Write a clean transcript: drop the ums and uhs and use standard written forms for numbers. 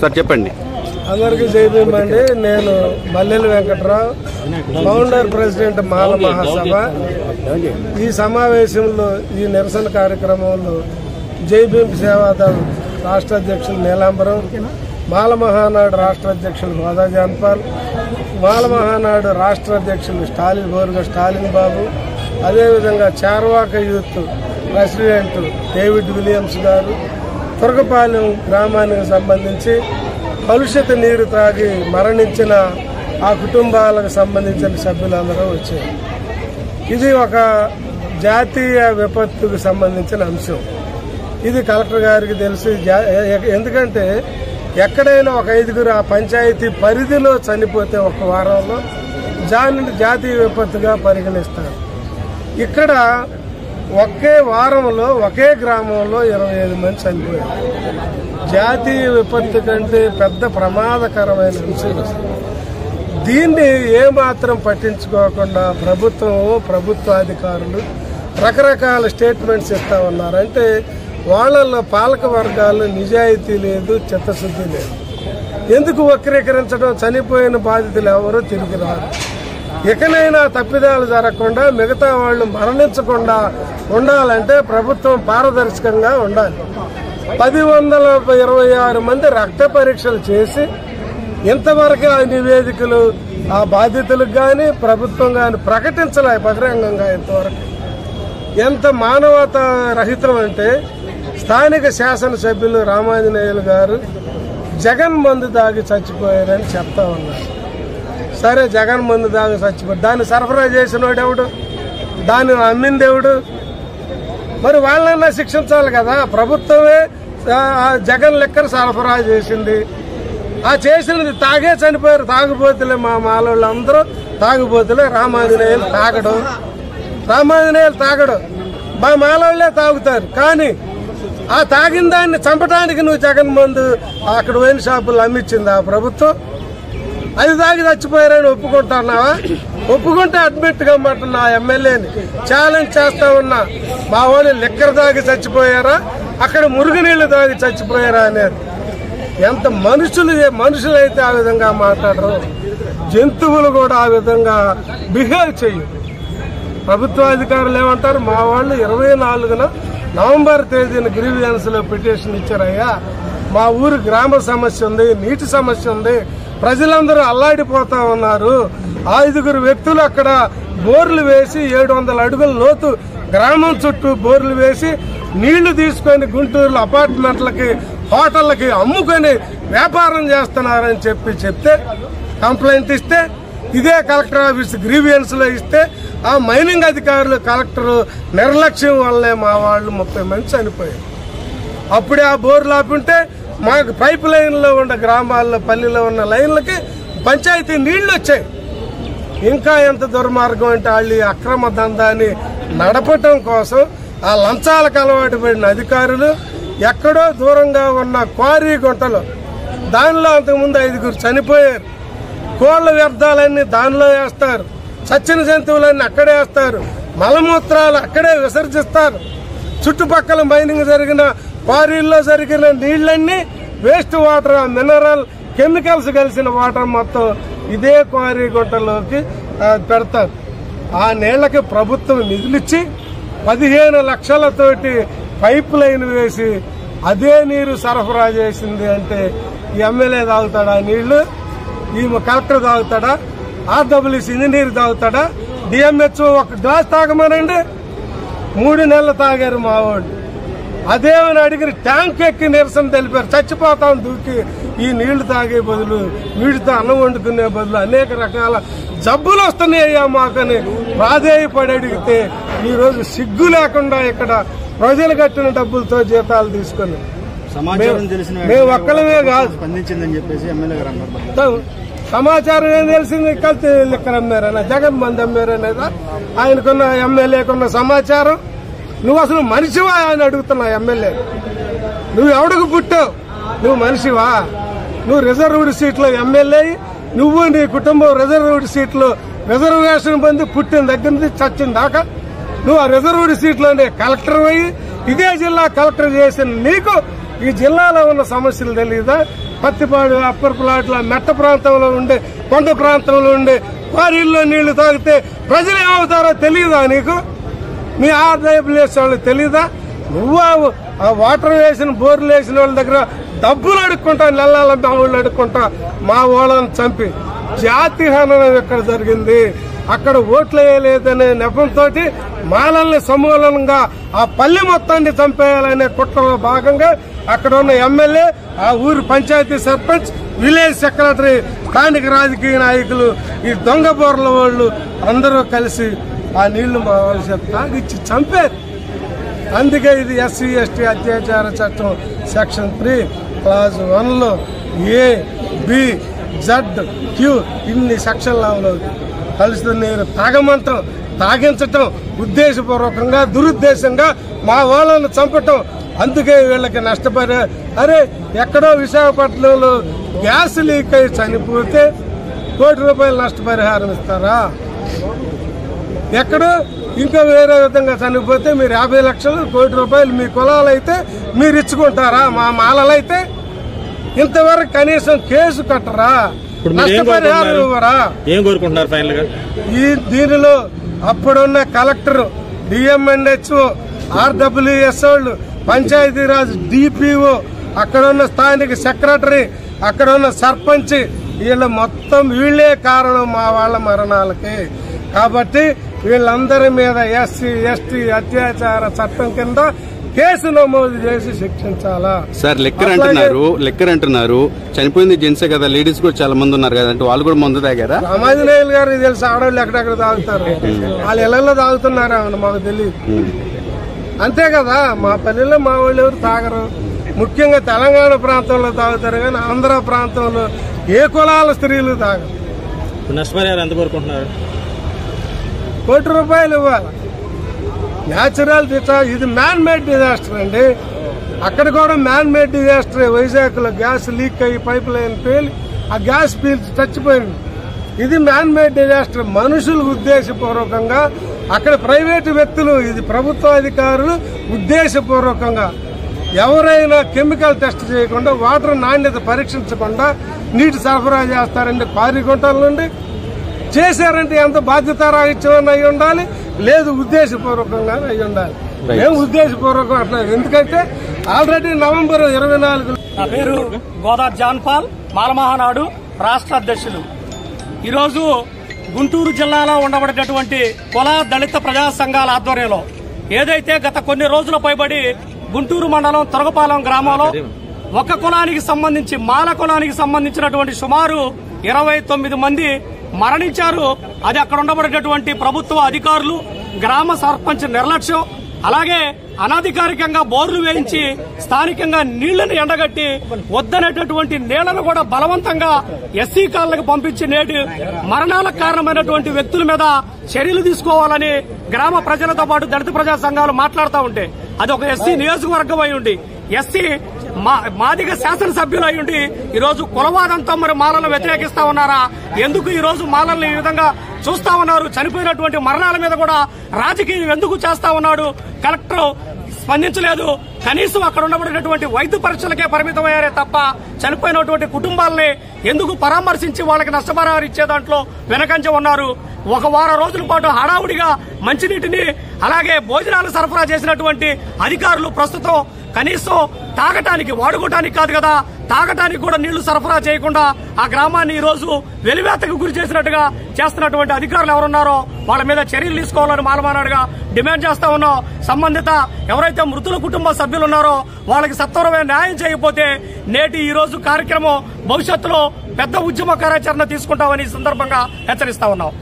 Sir చెప్పండి. అందరికీ జై భీమ్ అండి. నేను మల్లెల వెంకట్రావు, ఫౌండర్ ప్రెసిడెంట్ మాల మహాసభ. ఈ సమావేశంలో ఈ నిరసన కార్యక్రమంలో జై భీమ్ సేవాదళ రాష్ట్ర అధ్యక్షులు నీలాంబరం, మాల మహానాడు రాష్ట్ర అధ్యక్షులు గోదా జాన్పాల్, మాల మహానాడు రాష్ట్ర అధ్యక్షులు స్టాలిన్ బాబు, అదేవిధంగా Charvaka youth president David Williams గారు, తురకపాలెం గ్రామానికి సంబంధించి కలుషిత నీరు తాగి మరణించిన ఆ కుటుంబాలకు సంబంధించిన సభ్యులందరూ వచ్చారు. ఇది ఒక జాతీయ విపత్తుకు సంబంధించిన అంశం. ఇది కలెక్టర్ గారికి తెలుసు. ఎందుకంటే ఎక్కడైనా ఒక 5గురు ఆ పంచాయతీ పరిధిలో చనిపోతే ఒక వారంలో దానిని జాతీయ విపత్తుగా పరిగణిస్తారు. ఇక్కడ ఒకే వారంలో ఒకే గ్రామంలో 25 మంది చనిపోయారు. జాతీయ విపత్తు కంటే పెద్ద ప్రమాదకరమైన అంశం. దీన్ని ఏమాత్రం పట్టించుకోకుండా ప్రభుత్వాధికారులు రకరకాల స్టేట్మెంట్స్ ఇస్తా ఉన్నారు. అంటే వాళ్ళల్లో పాలక వర్గాలు నిజాయితీ లేదు, చిత్తశుద్ధి లేదు. ఎందుకు వక్రీకరించడం? చనిపోయిన బాధితులు ఎవరో తిరిగి రారు. ఎక్కడైనా తప్పిదాలు జరగకుండా మిగతా వాళ్ళు మరణించకుండా ఉండాలంటే ప్రభుత్వం పారదర్శకంగా ఉండాలి. 126 మంది రక్త పరీక్షలు చేసి ఇంతవరకు ఆ నివేదికలు ఆ బాధితులకు కానీ ప్రభుత్వం కానీ ప్రకటించలే బహిరంగంగా. ఇంతవరకు ఎంత మానవతా రహితం అంటే స్థానిక శాసనసభ్యులు రామాంజనేయులు గారు జగన్ మందు దాగి చచ్చిపోయారని చెప్తా ఉన్నారు. సరే, జగన్ మందు దాగి చచ్చిపోయారు. దాన్ని సరఫరా చేసినోడు ఎవడు? దాన్ని అమ్మిందేవుడు? మరి వాళ్ళన్నా శిక్షించాలి కదా. ప్రభుత్వమే జగన్ లెక్కను సరఫరా చేసింది. ఆ చేసినది తాగే చనిపోయారు. తాగుబోతులే మా మాలోళ్ళందరూ తాగుబోతులే. రామాంజనేయులు తాగడు, మా మాలోళ్ళే తాగుతారు. కానీ ఆ తాగిన దాన్ని చంపడానికి నువ్వు జగన్ మందు అక్కడ వైన్ షాపులు అమ్మిచ్చింది ఆ ప్రభుత్వం. అది తాగి చచ్చిపోయారని ఒప్పుకుంటున్నావా? ఒప్పుకుంటే అడ్మిట్ కమ్మంటున్నా ఆ ఎమ్మెల్యేని ఛాలెంజ్ చేస్తా ఉన్నా. మా వాళ్ళు లిక్కర్ తాగి చచ్చిపోయారా, అక్కడ మురుగునీళ్లు తాగి చచ్చిపోయారా అనేది. ఎంత మనుషులైతే ఆ విధంగా మాట్లాడరు, జంతువులు కూడా ఆ విధంగా బిహేవ్ చేయరు. ప్రభుత్వాధికారులు ఏమంటారు? మా వాళ్ళు 24న నవంబర్ తేదీన గ్రీవియన్స్ లో పిటిషన్ ఇచ్చారయ్యా, మా ఊరు గ్రామ సమస్య ఉంది, నీటి సమస్య ఉంది, ప్రజలందరూ అల్లాడిపోతా ఉన్నారు. 5గురు వ్యక్తులు అక్కడ బోర్లు వేసి 700 అడుగుల లోతు గ్రామం చుట్టూ బోర్లు వేసి నీళ్లు తీసుకొని గుంటూరులో అపార్ట్మెంట్లకి హోటళ్ళకి అమ్ముకొని వ్యాపారం చేస్తున్నారని చెప్తే కంప్లైంట్ ఇస్తే, ఇదే కలెక్టర్ ఆఫీస్ గ్రీవియన్స్ లో ఇస్తే ఆ మైనింగ్ అధికారులు కలెక్టర్ నిర్లక్ష్యం వల్లే మా వాళ్ళు 30 మంది చనిపోయారు. అప్పుడే ఆ బోర్లు ఆపుంటే మాకు పైప్ లైన్లో ఉన్న గ్రామాల్లో పల్లెల్లో ఉన్న లైన్లకి పంచాయతీ నీళ్లు వచ్చాయి. ఇంకా ఎంత దుర్మార్గం అంటే వాళ్ళు అక్రమ దందాన్ని నడపటం కోసం ఆ లంచాలకు అలవాటు పడిన అధికారులు ఎక్కడో దూరంగా ఉన్న క్వారీ గుంటలో దానిలో అంతకుముందు 5గురు చనిపోయారు. కోళ్ల వ్యర్థాలన్నీ దానిలో వేస్తారు, చచ్చిన జంతువులన్నీ అక్కడే వేస్తారు, మలమూత్రాలు అక్కడే విసర్జిస్తారు. చుట్టుపక్కల మైనింగ్ జరిగిన క్వారీల్లో జరిగిన నీళ్లన్నీ వేస్ట్ వాటర్, మినరల్ కెమికల్స్ కలిసిన వాటర్ మొత్తం ఇదే క్వారీ గుంటలోకి పెడతారు. ఆ నీళ్లకి ప్రభుత్వం నిధులిచ్చి 15 లక్షలతోటి పైప్ లైన్ వేసి అదే నీరు సరఫరా చేసింది. అంటే ఈ ఎమ్మెల్యే తాగుతాడా నీళ్లు? ఈ కలెక్టర్ తాగుతాడా? RWC ఇంజనీర్ తాగుతాడా? DMHO ఒక గ్లాస్ తాగమనండి. 3 నెలలు తాగారు మా వాళ్ళు. అదేమని అడిగిన ట్యాంక్ ఎక్కి నిరసన తెలిపారు. చచ్చిపోతాం దూకి ఈ నీళ్లు తాగే బదులు, వీటితో అన్నం వండుకునే బదులు అనేక రకాల జబ్బులు వస్తున్నాయ్యా మాకని ప్రాధేయపడి అడిగితే ఈరోజు సిగ్గు లేకుండా ఇక్కడ ప్రజలు కట్టిన డబ్బులతో జీతాలు తీసుకుని మేము ఒక్కలమే కాదు స్పందించిందని చెప్పేసి ఎమ్మెల్యే గారు సమాచారం ఏం తెలిసింది? కల్తీ లిక్కర్ అమ్మారనా, జగన్ మంది అమ్మారనేదా ఆయనకున్న ఎమ్మెల్యేకున్న సమాచారం? నువ్వు అసలు మనిషివా అని అడుగుతున్నా ఎమ్మెల్యే. నువ్వు ఎవడికి పుట్టావు? నువ్వు మనిషివా? నువ్వు రిజర్వ్డ్ సీట్లో ఎమ్మెల్యే, నువ్వు నీ కుటుంబం రిజర్వ్డ్ సీట్లో రిజర్వేషన్ పొంది పుట్టిన దగ్గర నుంచి చచ్చిన దాకా నువ్వు ఆ రిజర్వ్డ్ సీట్లోనే కలెక్టర్ అయ్యి ఇదే జిల్లా కలెక్టర్ చేసిన నీకు ఈ జిల్లాలో ఉన్న సమస్యలు తెలియదా? పత్తిపాడు, అప్పర్ ప్లాట్ల, మెట్ట ప్రాంతంలో ఉండే, కొండ ప్రాంతంలో ఉండే క్వారీల్లో నీళ్లు తాగితే ప్రజలు ఏమవుతారో తెలియదా నీకు? మీ ఆర్డబ్ల్యూఎస్ వాళ్ళకి తెలీదా? నువ్వు ఆ వాటర్ వేసిన బోర్లు వేసిన వాళ్ళ దగ్గర డబ్బులు అడుక్కుంటా, నెలల మా వాళ్ళు అడుక్కుంటా మా వాళ్ళని చంపి జాతి హననం ఎక్కడ జరిగింది? అక్కడ ఓట్లు వేయలేదనే నెపంతో మాలల్ని సమూలంగా ఆ పల్లె మొత్తాన్ని చంపేయాలనే కుట్రలో భాగంగా అక్కడ ఉన్న ఎమ్మెల్యే, ఆ ఊరు పంచాయతీ సర్పంచ్, విలేజ్ సెక్రటరీ, స్థానిక రాజకీయ నాయకులు, ఈ దొంగ బోర్ల వాళ్ళు అందరూ కలిసి ఆ నీళ్లు మా వాళ్ళు తాగిచ్చి చంపారు. అందుకే ఇది ఎస్సీ ఎస్టీ అత్యాచార చట్టం సెక్షన్ 3 క్లాజ్ 1లో ఏ, బి, జడ్, క్యూ ఇన్ని సెక్షన్లు అమలు కలుస్తూ నీరు తాగమంటం, తాగించటం, ఉద్దేశపూర్వకంగా దురుద్దేశంగా మా వాళ్ళను చంపటం. అందుకే వీళ్ళకి నష్టపరి. అరే ఎక్కడో విశాఖపట్నంలో గ్యాస్ లీక్ అయి చనిపోతే ₹1 కోటి నష్టపరిహారం ఇస్తారా? ఎక్కడో ఇంకా వేరే విధంగా చనిపోతే మీరు 50 లక్షలు, ₹1 కోటి మీ కులాలైతే మీరు ఇచ్చుకుంటారా? మా మాలలైతే ఇంతవరకు కనీసం కేసు కట్టరా? నష్టపరిహారం ఇవ్వరా? ఏం కోరుకుంటున్నారు ఫైనల్ గా? దీనిలో అప్పుడున్న కలెక్టర్, డిఎంఎన్హెచ్ఓ, ఆర్డబ్ల్యూఎస్ వాళ్ళు, పంచాయతీరాజ్ డిపిఓ, అక్కడున్న స్థానిక సెక్రటరీ, అక్కడున్న సర్పంచ్, వీళ్ళ మొత్తం వీళ్లే కారణం మా వాళ్ళ మరణాలకి. కాబట్టి వీళ్ళందరి మీద ఎస్సీ ఎస్టీ అత్యాచార చట్టం కింద కేసు నమోదు చేసి శిక్షించాలా? సార్ లెక్కర్ అంటున్నారు చనిపోయింది జెంట్సే కదా, లేడీస్ కూడా చాలా మంది ఉన్నారు కదా, అంటే వాళ్ళు కూడా మందు తాగారా? రామాంజనేయులు గారు తెలుసు, ఆడవాళ్ళు ఎక్కడెక్కడ తాగుతారు, వాళ్ళు ఇళ్లలో తాగుతున్నారా మాకు తెలియదు. అంతే కదా, మా పల్లెల్లో మా వాళ్ళు ఎవరు తాగరు. ముఖ్యంగా తెలంగాణ ప్రాంతంలో తాగుతారు కానీ ఆంధ్ర ప్రాంతంలో ఏ కులాల స్త్రీలు తాగరు. నష్టపరిహారం ఎంత కోరుకుంటున్నారు? ₹1 కోటి ఇవ్వాలి. న్యాచురల్ ఇది మ్యాన్ మేడ్ డిజాస్టర్ అండి. అక్కడ కూడా మ్యాన్ మేడ్ డిజాస్టర్. వైజాగ్ లో గ్యాస్ లీక్ అయ్యి పైప్ లైన్ పేలి ఆ గ్యాస్ పీల్చి చచ్చిపోయింది. ఇది మ్యాన్ మేడ్ డిజాస్టర్. మనుషులు ఉద్దేశపూర్వకంగా, అక్కడ ప్రైవేటు వ్యక్తులు, ఇది ప్రభుత్వ అధికారులు ఉద్దేశపూర్వకంగా ఎవరైనా కెమికల్ టెస్ట్ చేయకుండా, వాటర్ నాణ్యత పరీక్షించకుండా నీటి సరఫరా చేస్తారండి. క్వారీ గుంటల నుండి చేశారంటే ఎంత బాధ్యతారాహిత్యం అయి ఉండాలి, లేదు ఉద్దేశపూర్వకంగా అయి ఉండాలి. మేము ఉద్దేశపూర్వకం అంటున్నాం, ఎందుకంటే ఆల్రెడీ నవంబర్ 24. నా పేరు గోదా జాన్పాల్, మాలమహానాడు రాష్ట్ర అధ్యక్షులు. ఈరోజు గుంటూరు జిల్లాలో ఉండబడేటటువంటి కుల దళిత ప్రజా సంఘాల ఆధ్వర్యంలో ఏదైతే గత కొన్ని రోజుల పైబడి గుంటూరు మండలం తొరగపాలెం గ్రామంలో ఒక కులానికి సంబంధించి, మాల కులానికి సంబంధించినటువంటి సుమారు 29 మంది మరణించారు. అది అక్కడ ఉండబడేటటువంటి ప్రభుత్వ అధికారులు, గ్రామ సర్పంచ్ నిర్లక్ష్యం, అలాగే అనధికారికంగా బోర్లు వేయించి స్థానికంగా నీళ్లను ఎండగట్టి వద్దనేటటువంటి నీళ్లను కూడా బలవంతంగా ఎస్సీ కాలనీకి పంపించి నేటి మరణాలకు కారణమైనటువంటి వ్యక్తుల మీద చర్యలు తీసుకోవాలని గ్రామ ప్రజలతో పాటు దళిత ప్రజా సంఘాలు మాట్లాడుతూ ఉంటే, అది ఒక ఎస్సీ నియోజకవర్గం అయి ఉండి, ఎస్సీ మాదిగ శాసనసభ్యులు అయి ఉండి ఈరోజు కులవాదంతో మరి మాలలను వ్యతిరేకిస్తా ఉన్నారా? ఎందుకు ఈ రోజు మాలల్ని ఈ విధంగా చూస్తా ఉన్నారు? చనిపోయినటువంటి మరణాల మీద కూడా రాజకీయం ఎందుకు చేస్తా ఉన్నాడు? కలెక్టర్ స్పందించలేదు. కనీసం అక్కడ ఉండబడినటువంటి వైద్య పరీక్షలకే పరిమితమయ్యారే తప్ప చనిపోయినటువంటి కుటుంబాలని ఎందుకు పరామర్శించి వాళ్ళకి నష్టపరిహారం ఇచ్చే దాంట్లో వెనకంజ ఉన్నారు. ఒక వారం రోజుల పాటు హడావుడిగా మంచినీటిని అలాగే భోజనాలు సరఫరా చేసినటువంటి అధికారులు ప్రస్తుతం కనీసం తాగటానికి, వాడుకోవటానికి కాదు కదా, తాగటానికి కూడా నీళ్లు సరఫరా చేయకుండా ఆ గ్రామాన్ని ఈ రోజు వెలివేతకు గురి చేసినట్టుగా చేస్తున్నటువంటి అధికారులు ఎవరున్నారో వాళ్ళ మీద చర్యలు తీసుకోవాలని మాలమానాడుగా డిమాండ్ చేస్తా ఉన్నాం. సంబంధిత ఎవరైతే మృతుల కుటుంబ సభ్యులు ఉన్నారో వాళ్ళకి సత్వరమైన న్యాయం చేయకపోతే నేటి ఈ రోజు కార్యక్రమం భవిష్యత్తులో పెద్ద ఉద్యమ కార్యాచరణ తీసుకుంటామని ఈ సందర్భంగా హెచ్చరిస్తా ఉన్నాం.